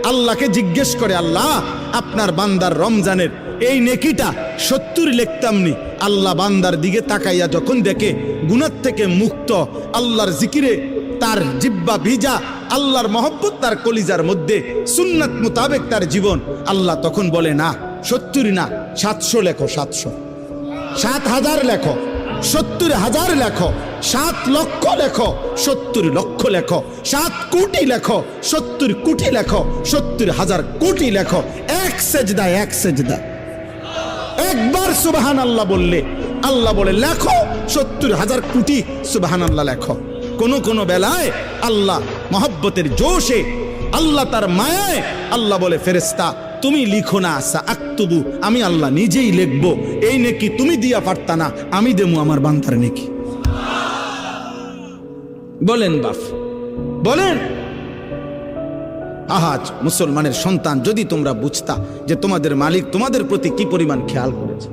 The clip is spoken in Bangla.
আল্লাহকে জিজ্ঞেস করে, আল্লাহ আপনার বান্দার রমজানের এই নেকিটা 70 লিখতাম নি। আল্লাহ বান্দার দিকে তাকাইয়া যখন দেখে গুনাহ থেকে মুক্ত, আল্লাহর জিকিরে তার জিহ্বা ভিজা, আল্লাহর মহব্বত তার কলিজার মধ্যে, সুন্নাত মোতাবেক তার জীবন, আল্লাহ তখন বলে না 70 না 700 লেখো, 700, 7,000 লেখো, 70,000 লেখো, 7 লক্ষ লেখো, 70 লক্ষ লেখো, 7 কোটি লেখো, 70 কোটি লেখো, 70,000 কোটি লেখো। এক সেজদা, এক সেজদা, একবার সুবহানাল্লাহ বললে আল্লাহ বলে লেখো 70,000 কোটি সুবহানাল্লাহ লেখো। কোন কোন বেলায় আল্লাহ মহব্বতের জোশে, আল্লাহ তার মায়ায়, আল্লাহ বলে ফেরেশতা তুমি লিখো না, আসা আক্তুবু, আমি আল্লাহ নিজেই লিখবো। এই নেকি তুমি দিয়া পারতা না, আমি দেবো আমার বান্দার নেকি। বলেন বাপ, বলেন। আহাজ মুসলমানের সন্তান, যদি তোমরা বুঝতা যে তোমাদের মালিক তোমাদের প্রতি কি পরিমাণ খেয়াল করেছে।